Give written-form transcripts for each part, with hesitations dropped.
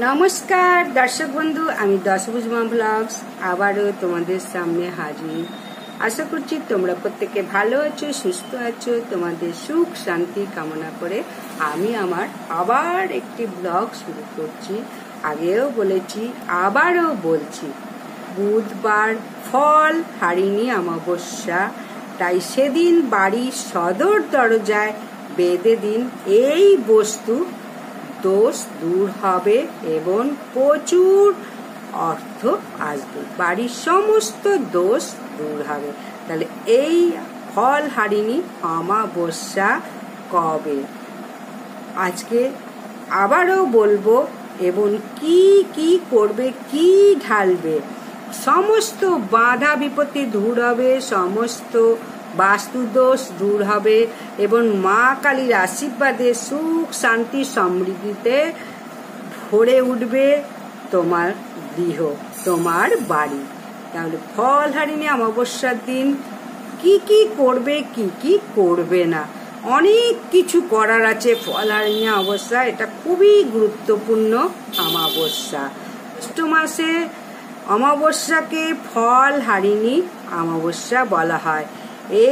নমস্কার দর্শক বন্ধু, আমি দশভুজ মা ব্লগস আবারও তোমাদের সামনে হাজির। আশা করছি তোমরা প্রত্যেকে ভালো আছো, সুস্থ আছো। তোমাদের সুখ শান্তি কামনা করে আমি আমার আবার একটি ব্লগ শুরু করছি। আগেও বলেছি, আবারও বলছি, বুধবার ফল হারিনি অমাবস্যা, তাই সেদিন বাড়ির সদর দরজায় বেঁধে দিন এই বস্তু, দোষ দূর হবে এবং প্রচুর অর্থ আসবে, বাড়ির সমস্ত দোষ দূর হবে। তাহলে এই ফল হারিনি অমাবস্যা কবে, আজকে আবারও বলবো, এবং কি কি করবে, কি ঢালবে, সমস্ত বাধা বিপত্তি দূর হবে, সমস্ত বাস্তু দোষ দূর হবে এবং মা কালীর আশীর্বাদে সুখ শান্তি সমৃদ্ধিতে ভরে উঠবে তোমার গৃহ, তোমার বাড়ি। তাহলে ফল হারিনি অমাবস্যার দিন কি কি করবে, কি কি করবে না, অনেক কিছু করার আছে। ফল হারিনি অমাবস্যা এটা খুবই গুরুত্বপূর্ণ অমাবস্যা। জ্যৈষ্ঠ মাসে অমাবস্যাকে ফল হারিনি অমাবস্যা বলা হয়।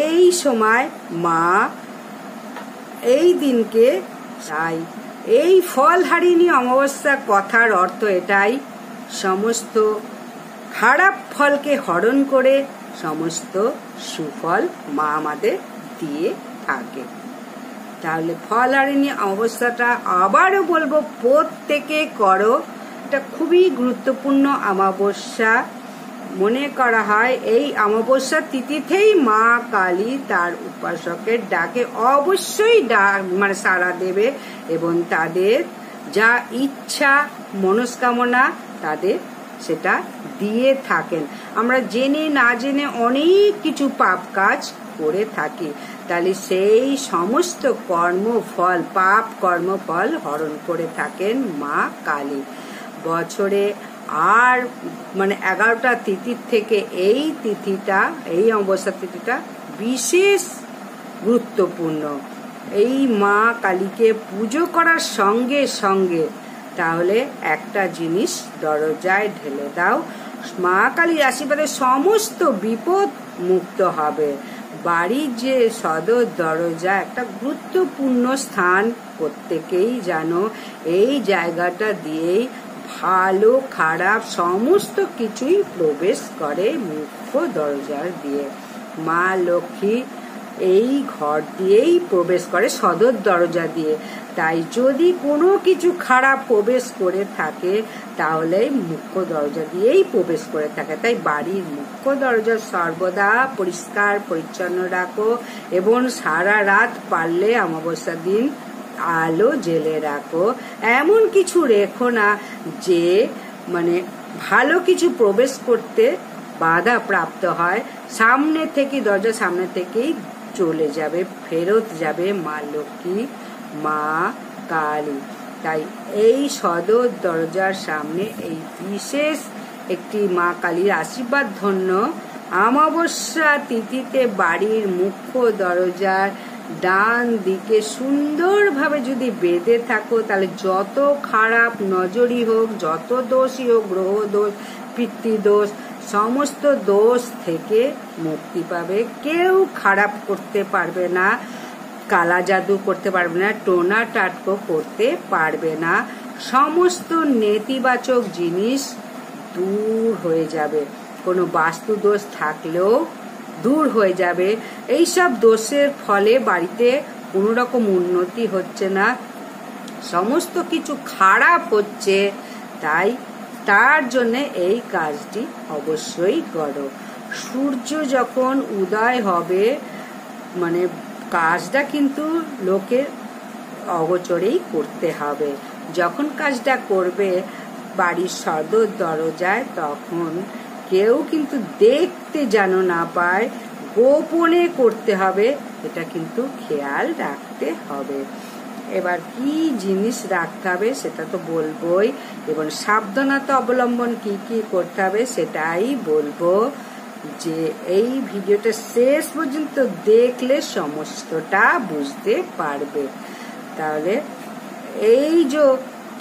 এই সময় মা এই দিনকে চাই। এই ফল হারিনি অমাবস্যা কথার অর্থ এটাই, সমস্ত খারাপ ফলকে হরণ করে সমস্ত সুফল মা আমাদের দিয়ে থাকে। তাহলে ফল হারিনি অমাবস্যাটা আবারও বলবো, প্রত্যেকে করো। এটা খুবই গুরুত্বপূর্ণ অমাবস্যা। মনে করা হয় এই অমাবস্যা তিথিতেই মা কালী তার উপাসকের ডাকে অবশ্যই সাড়া দেবে এবং তাদের যা ইচ্ছা মনস্কামনা তাদের সেটা দিয়ে থাকেন। আমরা জেনে না জেনে অনেক কিছু পাপ কাজ করে থাকি, তাহলে সেই সমস্ত কর্মফল, পাপ কর্মফল হরণ করে থাকেন মা কালী। বছরে আর 11টা তিথির থেকে এই তিথিটা, এই অমাবস্যা তিথিটা বিশেষ গুরুত্বপূর্ণ। এই মা কালীকে পুজো করার সঙ্গে সঙ্গে তাহলে একটা জিনিস দরজায় ঢেলে দাও, মা কালীর আশীর্বাদে সমস্ত বিপদ মুক্ত হবে। বাড়ির যে সদর দরজা একটা গুরুত্বপূর্ণ স্থান, প্রত্যেকেই জানো। এই জায়গাটা দিয়েই ভালো খারাপ সমস্ত কিছুই প্রবেশ করে, মুখ্য দরজার দিয়ে। মা লক্ষ্মী এই ঘর দিয়েই প্রবেশ করে, সদর দরজা দিয়ে। তাই যদি কোনো কিছু খারাপ প্রবেশ করে থাকে তাহলে মুখ্য দরজা দিয়েই প্রবেশ করে থাকে। তাই বাড়ির মুখ্য দরজা সর্বদা পরিষ্কার পরিচ্ছন্ন রাখো এবং সারা রাত পারলে অমাবস্যার দিন আলো জেলে রাখো। এমন কিছু রেখো না যে ভালো কিছু প্রবেশ করতে বাধা প্রাপ্ত হয়, সামনে থেকে দরজার সামনে থেকেই চলে যাবে, ফেরত যাবে মা লক্ষ্মী, মা কালী। তাই এই সদর দরজার সামনে এই বিশেষ একটি মা কালীর আশীর্বাদ ধন্য অমাবস্যা তিথিতে বাড়ির মুখ্য দরজার ডান দিকে সুন্দরভাবে যদি বেঁধে থাকো, তাহলে যত খারাপ নজরই হোক, যত দোষই হোক, গ্রহ দোষ, পিতৃদোষ, সমস্ত দোষ থেকে মুক্তি পাবে। কেউ খারাপ করতে পারবে না, কালা জাদু করতে পারবে না, টোনা টাটকো করতে পারবে না। সমস্ত নেতিবাচক জিনিস দূর হয়ে যাবে, কোনো বাস্তু দোষ থাকলেও দূর হয়ে যাবে। এইসব দোষের ফলে বাড়িতে কোনো রকম উন্নতি হচ্ছে না, সমস্ত কিছু খারাপ হচ্ছে। তাই তার জন্য এই কাজটি অবশ্যই করো। সূর্য যখন উদয় হবে কাজটা কিন্তু লোকের অগোচরেই করতে হবে। যখন কাজটা করবে বাড়ির সদর দরজায়, তখন কেউ কিন্তু দেখতে যেন না পায়, গোপনে করতে হবে, এটা কিন্তু খেয়াল রাখতে হবে। এবার কি জিনিস রাখতে হবে সেটা তো বলবোই, এবং সাবধানতা অবলম্বন কি কি করতে হবে সেটাই বলবো। যে এই ভিডিওটা শেষ পর্যন্ত দেখলে সমস্তটা বুঝতে পারবে। তাহলে এই যে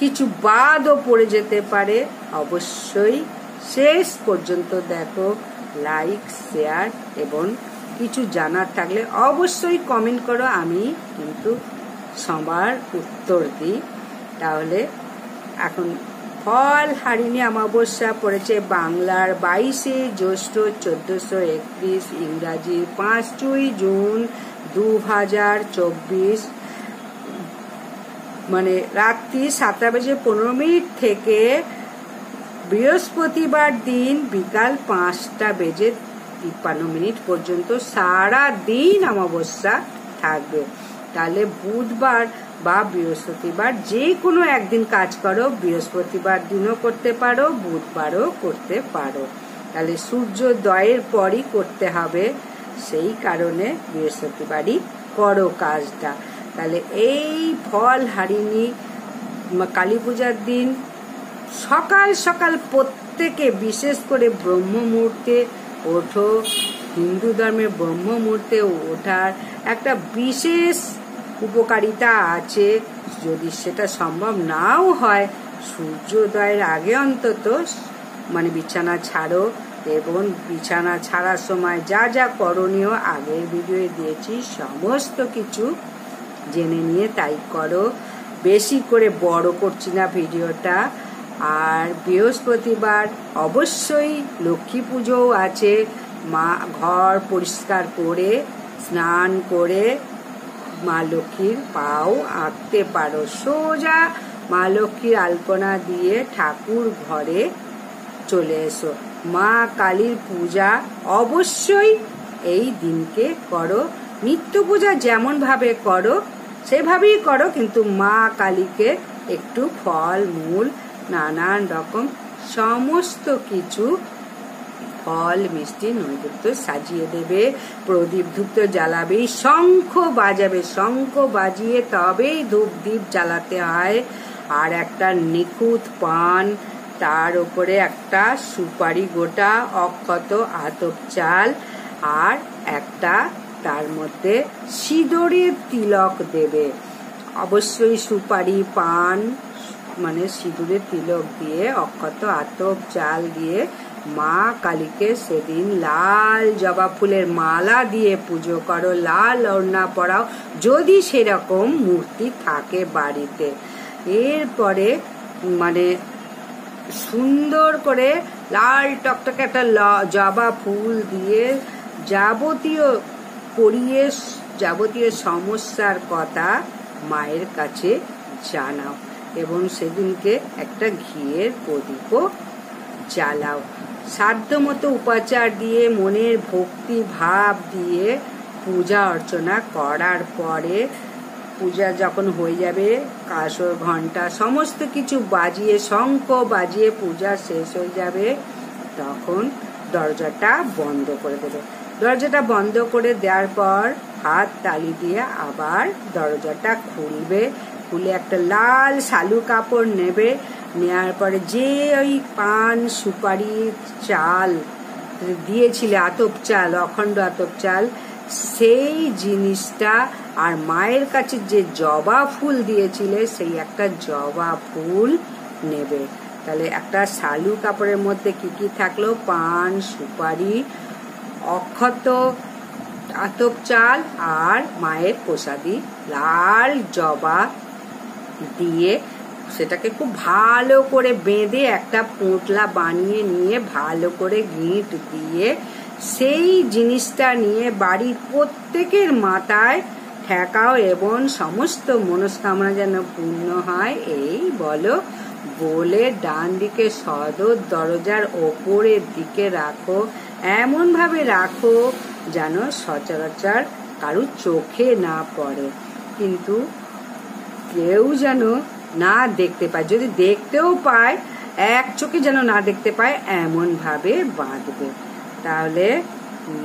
কিছু বাদও পড়ে যেতে পারে। অবশ্যই শেষ পর্যন্ত দেখো, লাইক, শেয়ার এবং কিছু জানার থাকলে অবশ্যই কমেন্ট করো, আমি কিন্তু সবার উত্তর দিই। তাহলে এখন ফল হারিণী অমাবস্যা পড়েছে বাংলার 22শে জ্যৈষ্ঠ 1431, ইংরাজি 5ই জুন 2024, মানে রাত্রি 7:15 থেকে বৃহস্পতিবার দিন বিকাল 5:53 পর্যন্ত সারা দিন অমাবস্যা থাকবে। তাহলে বুধবার বা বৃহস্পতিবার যে কোনো একদিন কাজ করো, বৃহস্পতিবার দিনও করতে পারো, বুধবারও করতে পারো। তাহলে সূর্যোদয়ের পরই করতে হবে, সেই কারণে বৃহস্পতিবারই করো কাজটা। তাহলে এই ফল হারিণী কালী পূজার দিন সকাল সকাল প্রত্যেকে, বিশেষ করে ব্রহ্ম মুহূর্তে ওঠো। হিন্দু ধর্মের ব্রহ্ম মুহূর্তে ওঠার একটা বিশেষ উপকারিতা আছে। যদি সেটা সম্ভব নাও হয়, সূর্যোদয়ের আগে অন্তত মানে বিছানা ছাড়ো, এবং বিছানা ছাড়ার সময় যা যা করণীয় আগের ভিডিওয়ে দিয়েছি সমস্ত কিছু জেনে নিয়ে তাই করো। বেশি করে বড় করছি না ভিডিওটা। আর বৃহস্পতিবার অবশ্যই লক্ষ্মী পুজোও আছে। মা ঘর পরিষ্কার করে স্নান করে মা লক্ষ্মীর পাও আঁকতে পারো। সোজা মা লক্ষ্মীর আলপনা দিয়ে ঠাকুর ঘরে চলে এসো। মা কালীর পূজা অবশ্যই এই দিনকে করো। নিত্য পূজা যেমন ভাবে করো সেভাবেই করো, কিন্তু মা কালীকে একটু ফল মূল নানান রকম সমস্ত কিছু ফল মিষ্টি নৈবেদ্য সাজিয়ে দেবে। প্রদীপ ধূপ তো জ্বালাবেই, শঙ্খ বাজাবে, শঙ্খ বাজিয়ে তবেই ধূপ দ্বীপ জ্বালাতে হয়। আর একটা নিখুঁত পান, তার উপরে একটা সুপারি গোটা, অক্ষত আতপ চাল, আর একটা তার মধ্যে সিঁদুরের তিলক দেবে। অবশ্যই সুপারি, পান, মানে সিঁদুরের তিলক দিয়ে, অক্ষত আতপ চাল দিয়ে মা কালীকে সেদিন লাল জবা ফুলের মালা দিয়ে পুজো করো। লাল ওড়না পরাও যদি সেরকম মূর্তি থাকে বাড়িতে। এরপরে মানে সুন্দর করে লাল টকটকে একটা জবা ফুল দিয়ে যাবতীয় পরিয়ে যাবতীয় সমস্যার কথা মায়ের কাছে জানাও, এবং সেদিনকে একটা ঘিয়ের প্রদীপও জ্বালাও। সাধ্যমতো উপাচার দিয়ে মনের ভক্তি ভাব দিয়ে পূজা অর্চনা করার পরে, পূজা যখন হয়ে যাবে, কাসর ঘন্টা সমস্ত কিছু বাজিয়ে, শঙ্খ বাজিয়ে পূজা শেষ হয়ে যাবে, তখন দরজাটা বন্ধ করে দেবে। দরজাটা বন্ধ করে দেওয়ার পর হাত তালি দিয়ে আবার দরজাটা খুলবে। খুলে একটা লাল শালু কাপড় নেবে। নেওয়ার পরে যে ওই পান সুপারি চাল দিয়েছিলে, আতপ চাল, অখণ্ড আতপ চাল, সেই জিনিসটা, আর মায়ের কাছে যে জবা ফুল দিয়েছিলে সেই একটা জবা ফুল নেবে। তাহলে একটা শালু কাপড়ের মধ্যে কি কি থাকলো? পান, সুপারি, অক্ষত আতপ চাল আর মায়ের প্রসাদী লাল জবা দিয়ে সেটাকে খুব ভালো করে বেঁধে একটা পোঁটলা বানিয়ে নিয়ে ভালো করে গিঁট দিয়ে সেই জিনিসটা নিয়ে বাড়ির প্রত্যেকের মাথায় ঠেকাও, এবং সমস্ত মনস্কামনা যেন পূর্ণ হয় এই বলো। বলে ডান দিকে সদর দরজার ওপরের দিকে রাখো। এমন ভাবে রাখো যেন সচরাচর কারুর চোখে না পড়ে, কিন্তু কেউ যেন না দেখতে পায়। যদি দেখতেও পায়, এক চোখে যেন না দেখতে পায়, এমন ভাবে বাঁধবে। তাহলে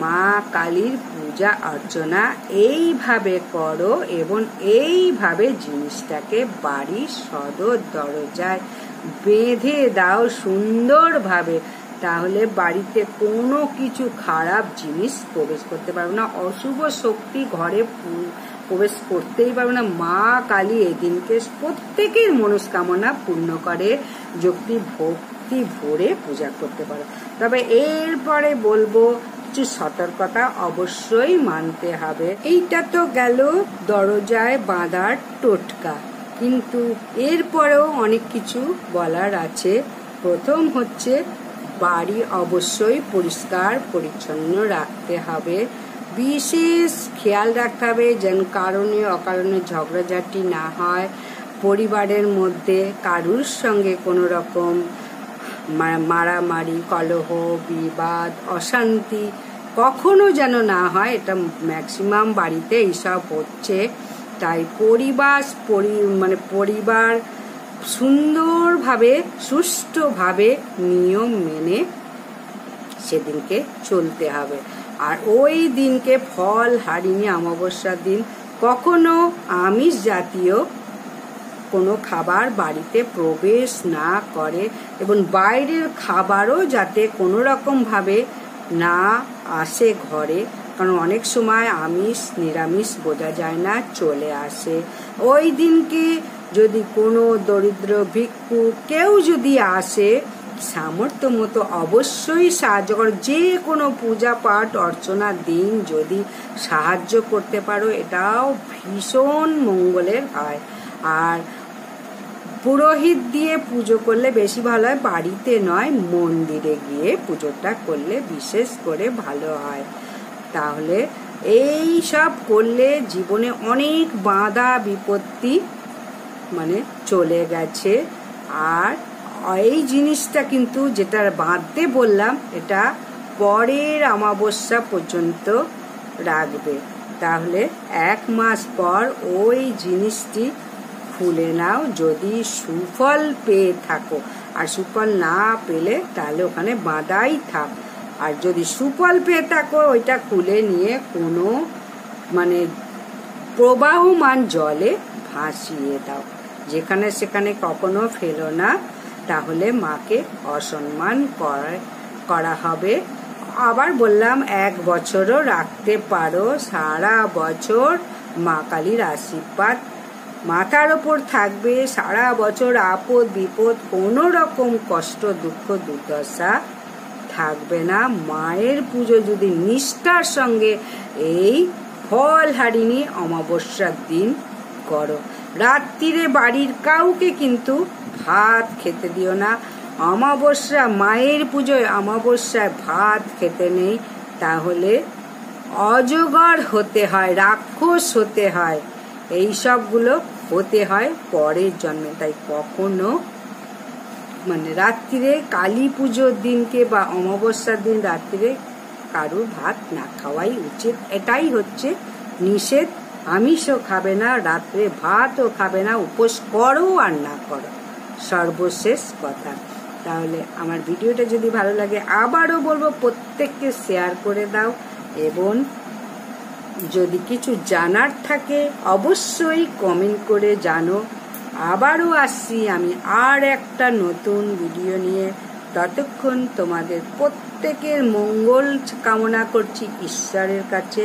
মা কালীর পূজা অর্চনা এইভাবে করো, এবং এইভাবে জিনিসটাকে বাড়ির সদর দরজায় বেঁধে দাও সুন্দরভাবে। তাহলে বাড়িতে কোনো কিছু খারাপ জিনিস প্রবেশ করতে পারবে না। অশুভ শক্তি ঘরে প্রবেশ করতেই পারবে না। মা কালী এদিনকে প্রত্যেকের মনস্কামনা পূর্ণ করে, ভক্তি ভরে পূজা করতে পারো। তবে এরপরে বলবো কিছু সতর্কতা অবশ্যই মানতে হবে। এইটা তো গেল দরজায় বাঁধার টোটকা, কিন্তু এরপরেও অনেক কিছু বলার আছে। প্রথম হচ্ছে বাড়ি অবশ্যই পরিষ্কার পরিচ্ছন্ন রাখতে হবে, বিশেষ খেয়াল রাখতে হবে যেন কারণে অকারণে ঝগড়াঝাটি না হয়, পরিবারের মধ্যে কারুর সঙ্গে কোনো রকম মারামারি, কলহ, বিবাদ, অশান্তি কখনো যেন না হয়। এটা ম্যাক্সিমাম বাড়িতে এইসব হচ্ছে। তাই পরিবার সুন্দরভাবে সুষ্ঠুভাবে নিয়ম মেনে সেদিনকে চলতে হবে। আর ওই দিনকে ফল হারিনি অমাবস্যার দিন কখনো আমিষ জাতীয় কোনো খাবার বাড়িতে প্রবেশ না করে, এবং বাইরের খাবারও যাতে কোনো রকমভাবে না আসে ঘরে, কারণ অনেক সময় আমিষ নিরামিষ বোঝা যায় না, চলে আসে। ওই দিনকে যদি কোনো দরিদ্র ভিক্ষু কেউ যদি আসে, সামর্থ্য মতো অবশ্যই সাহায্য করো। যে কোনো পূজা পাঠ অর্চনার দিন যদি সাহায্য করতে পারো, এটাও ভীষণ মঙ্গলের হয়। আর পুরোহিত দিয়ে পুজো করলে বেশি ভালো হয়, বাড়িতে নয় মন্দিরে গিয়ে পুজোটা করলে বিশেষ করে ভালো হয়। তাহলে এই সব করলে জীবনে অনেক বাধা বিপত্তি চলে গেছে। আর এই জিনিসটা কিন্তু যেটা বাঁধতে বললাম, এটা পরের অমাবস্যা পর্যন্ত রাখবে। তাহলে 1 মাস পর ওই জিনিসটি খুলে নাও যদি সুফল পেয়ে থাকো। আর সুফল না পেলে তাহলে ওখানে বাঁধাই থাক। আর যদি সুফল পেয়ে থাকো, ওইটা খুলে নিয়ে কোনো প্রবাহমান জলে ভাসিয়ে দাও, যেখানে সেখানে কখনো ফেলো না, তাহলে মাকে অসম্মান করা হবে। আবার বললাম 1 বছরও রাখতে পারো, সারা বছর মা কালীর আশীর্বাদ মাথার ওপর থাকবে, সারা বছর আপদ বিপদ কোনো রকম কষ্ট দুঃখ দুর্দশা থাকবে না। মায়ের পুজো যদি নিষ্ঠার সঙ্গে এই ফল হারিনি অমাবস্যার দিন করো। রাত্রিরে বাড়ির কাউকে কিন্তু ভাত খেতে দিও না। অমাবস্যা মায়ের পুজোয় অমাবস্যায় ভাত খেতে নেই, তাহলে অজগর হতে হয়, রাক্ষস হতে হয়, এই সবগুলো হতে হয় পরের জন্মে। তাই কখনো রাত্রিরে কালী পুজোর দিনকে বা অমাবস্যার দিন রাত্রিরে কারো ভাত না খাওয়াই উচিত। এটাই হচ্ছে নিষেধ। আমিষও খাবে না, রাত্রে ভাতও খাবে না, উপোস করো আর না করো, সর্বশেষ কথা। তাহলে আমার ভিডিওটা যদি ভালো লাগে, আবারও বলবো প্রত্যেককে শেয়ার করে দাও, এবং যদি কিছু জানার থাকে অবশ্যই কমেন্ট করে জানো। আবারও আসছি আমি আর একটা নতুন ভিডিও নিয়ে। ততক্ষণ তোমাদের প্রত্যেকের মঙ্গল কামনা করছি ঈশ্বরের কাছে।